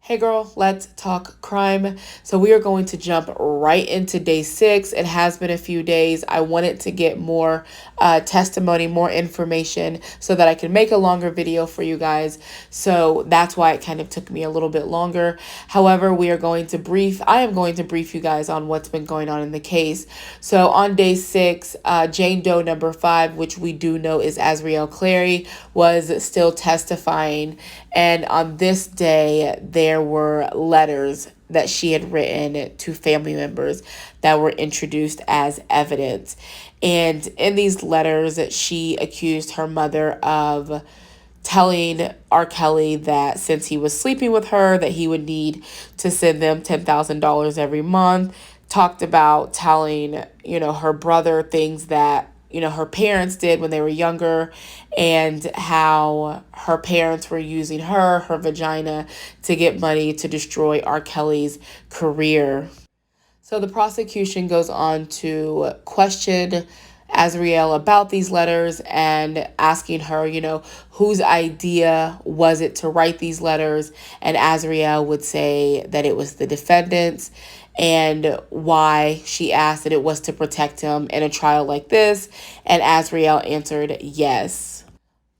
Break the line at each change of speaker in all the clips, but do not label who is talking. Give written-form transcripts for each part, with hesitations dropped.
Hey girl, let's talk crime. So we are going to jump right into day 6. It has been a few days. I wanted to get more testimony, more information so that I can make a longer video for you guys. So that's why it kind of took me a little bit longer. However, I am going to brief you guys on what's been going on in the case. So on day 6, Jane Doe number 5, which we do know is Azriel Clary, was still testifying. And on this day, there were letters that she had written to family members that were introduced as evidence. And in these letters, she accused her mother of telling R. Kelly that since he was sleeping with her, that he would need to send them $10,000 every month. Talked about telling, her brother things that her parents did when they were younger, and how her parents were using her vagina, to get money to destroy R. Kelly's career. So the prosecution goes on to question Azriel about these letters and asking her, whose idea was it to write these letters? And Azriel would say that it was the defendant's, and why she asked that it was to protect him in a trial like this. And Azriel answered yes.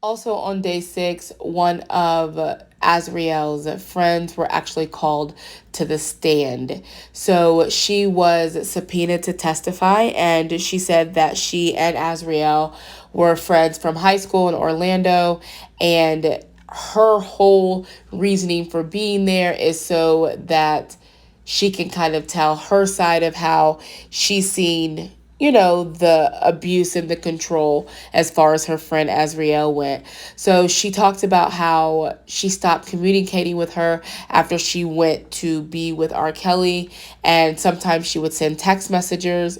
Also on day 6, one of Azriel's friends were actually called to the stand. So she was subpoenaed to testify, and she said that she and Azriel were friends from high school in Orlando, and her whole reasoning for being there is so that she can kind of tell her side of how she's seen, the abuse and the control as far as her friend Azriel went. So she talked about how she stopped communicating with her after she went to be with R. Kelly, and sometimes she would send text messages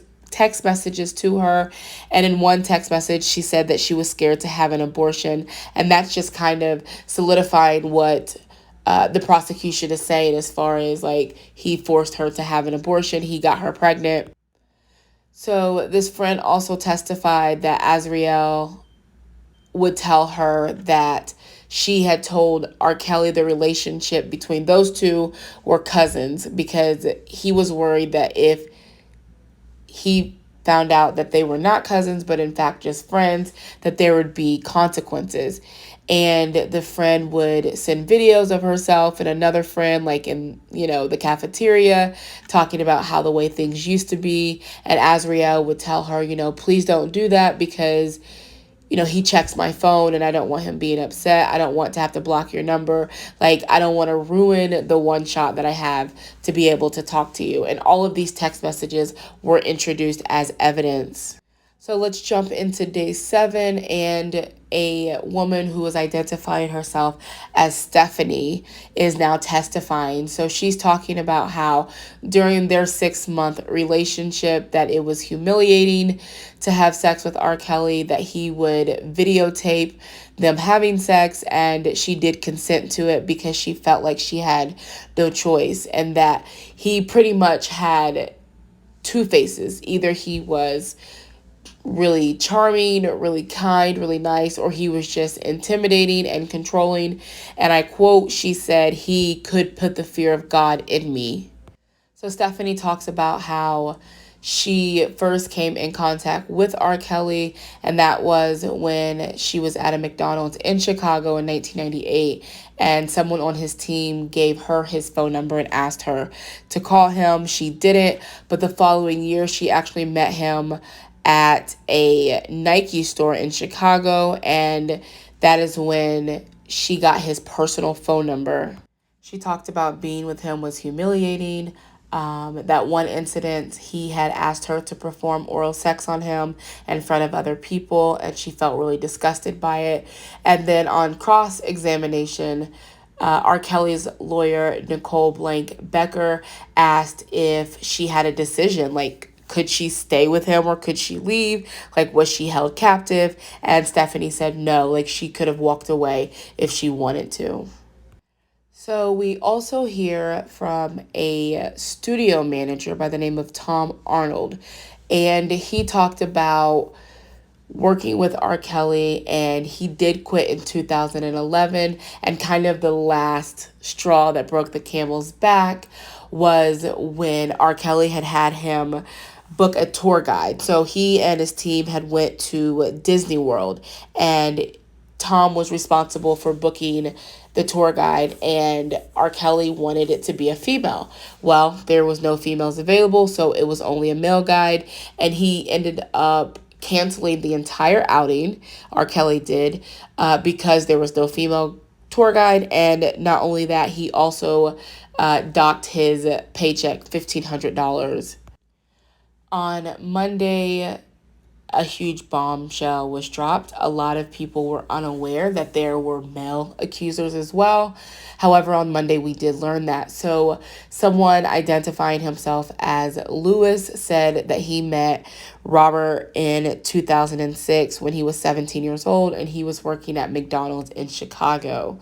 to her. And in one text message, she said that she was scared to have an abortion, and that's just kind of solidifying what the prosecution is saying, as far as like he forced her to have an abortion, he got her pregnant. So this friend also testified that Azriel would tell her that she had told R. Kelly the relationship between those two were cousins, because he was worried that if he found out that they were not cousins, but in fact just friends, that there would be consequences. And the friend would send videos of herself and another friend, like in, the cafeteria, talking about how the way things used to be. And Azriel would tell her, please don't do that, because he checks my phone and I don't want him being upset. I don't want to have to block your number. Like, I don't want to ruin the one shot that I have to be able to talk to you. And all of these text messages were introduced as evidence. So let's jump into day 7, and a woman who was identifying herself as Stephanie is now testifying. So she's talking about how during their 6-month relationship that it was humiliating to have sex with R. Kelly, that he would videotape them having sex, and she did consent to it because she felt like she had no choice, and that he pretty much had two faces. Either he was really charming, really kind, really nice, or he was just intimidating and controlling. And I quote, she said, "He could put the fear of God in me." So Stephanie talks about how she first came in contact with R. Kelly, and that was when she was at a McDonald's in Chicago in 1998, and someone on his team gave her his phone number and asked her to call him. She didn't, but the following year she actually met him at a Nike store in Chicago, and that is when she got his personal phone number. She talked about being with him was humiliating. That one incident, he had asked her to perform oral sex on him in front of other people, and she felt really disgusted by it. And then on cross-examination, R. Kelly's lawyer, Nicole Blank Becker, asked if she had a decision, like, could she stay with him or could she leave? Like, was she held captive? And Stephanie said no, like she could have walked away if she wanted to. So we also hear from a studio manager by the name of Tom Arnold, and he talked about working with R. Kelly, and he did quit in 2011. And kind of the last straw that broke the camel's back was when R. Kelly had him book a tour guide. So he and his team had went to Disney World, and Tom was responsible for booking the tour guide, and R. Kelly wanted it to be a female. Well, there was no females available, so it was only a male guide, and he ended up canceling the entire outing. R. Kelly did, because there was no female tour guide, and not only that, he also docked his paycheck $1,500. On Monday, a huge bombshell was dropped. A lot of people were unaware that there were male accusers as well. However, on Monday, we did learn that. So, someone identifying himself as Lewis said that he met Robert in 2006 when he was 17 years old, and he was working at McDonald's in Chicago.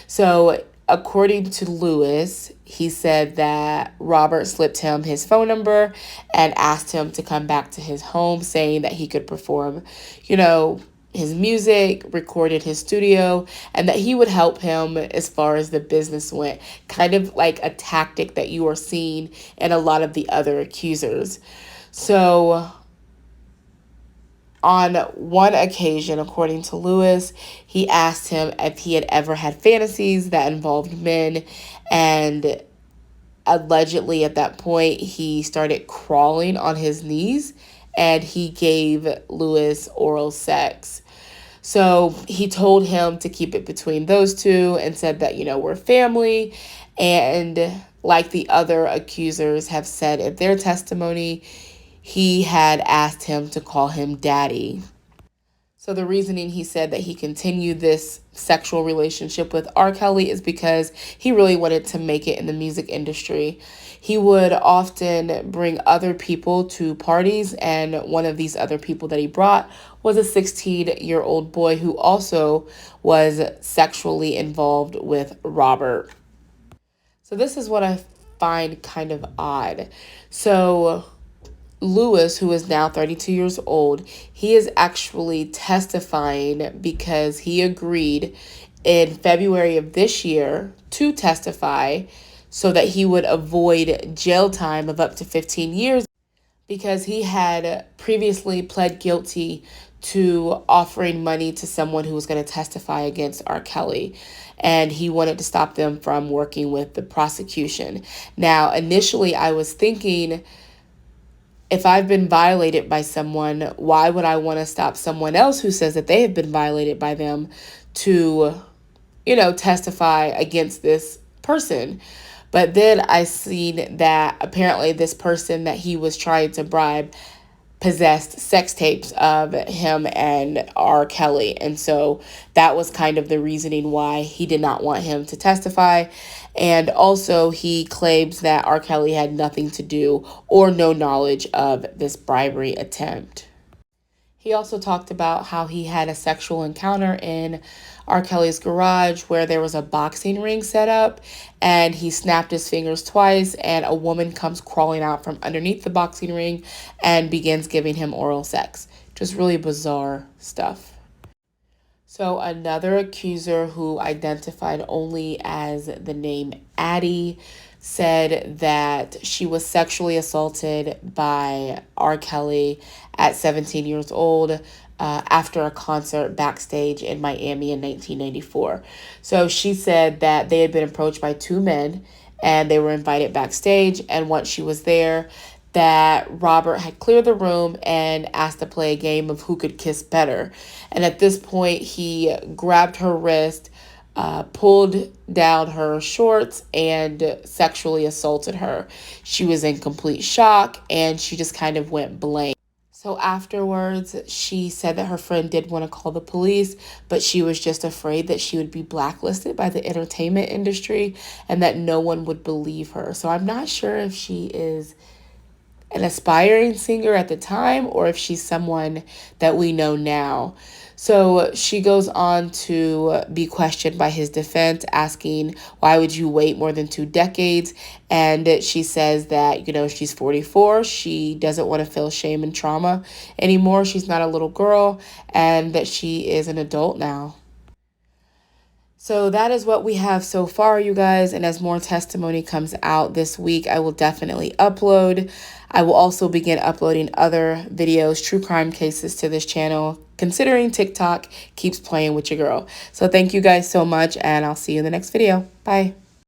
So, according to Lewis, he said that Robert slipped him his phone number and asked him to come back to his home, saying that he could perform, his music, recorded his studio, and that he would help him as far as the business went. Kind of like a tactic that you are seeing in a lot of the other accusers. So, on one occasion, according to Lewis, he asked him if he had ever had fantasies that involved men, and allegedly at that point, he started crawling on his knees, and he gave Lewis oral sex. So he told him to keep it between those two and said that, we're family. And like the other accusers have said in their testimony, he had asked him to call him daddy. So the reasoning he said that he continued this sexual relationship with R. Kelly is because he really wanted to make it in the music industry. He would often bring other people to parties, and one of these other people that he brought was a 16-year-old boy who also was sexually involved with Robert. So this is what I find kind of odd. So Lewis, who is now 32 years old, he is actually testifying because he agreed in February of this year to testify so that he would avoid jail time of up to 15 years, because he had previously pled guilty to offering money to someone who was going to testify against R. Kelly, and he wanted to stop them from working with the prosecution. Now, initially, I was thinking, if I've been violated by someone, why would I want to stop someone else who says that they have been violated by them to, testify against this person? But then I seen that apparently this person that he was trying to bribe possessed sex tapes of him and R. Kelly. And so that was kind of the reasoning why he did not want him to testify. And also he claims that R. Kelly had nothing to do or no knowledge of this bribery attempt. He also talked about how he had a sexual encounter in R. Kelly's garage where there was a boxing ring set up, and he snapped his fingers twice, and a woman comes crawling out from underneath the boxing ring and begins giving him oral sex. Just really bizarre stuff. So another accuser, who identified only as the name Addie, said that she was sexually assaulted by R. Kelly at 17 years old after a concert backstage in Miami in 1994. So she said that they had been approached by two men and they were invited backstage. And once she was there, that Robert had cleared the room and asked to play a game of who could kiss better. And at this point, he grabbed her wrist, pulled down her shorts, and sexually assaulted her. She was in complete shock, and she just kind of went blank. So afterwards, she said that her friend did want to call the police, but she was just afraid that she would be blacklisted by the entertainment industry and that no one would believe her. So I'm not sure if she is an aspiring singer at the time or if she's someone that we know now. So she goes on to be questioned by his defense, asking, why would you wait more than 2 decades? And she says that, she's 44. She doesn't want to feel shame and trauma anymore. She's not a little girl, and that she is an adult now. So that is what we have so far, you guys. And as more testimony comes out this week, I will definitely upload. I will also begin uploading other videos, true crime cases to this channel, considering TikTok keeps playing with your girl. So thank you guys so much, and I'll see you in the next video. Bye.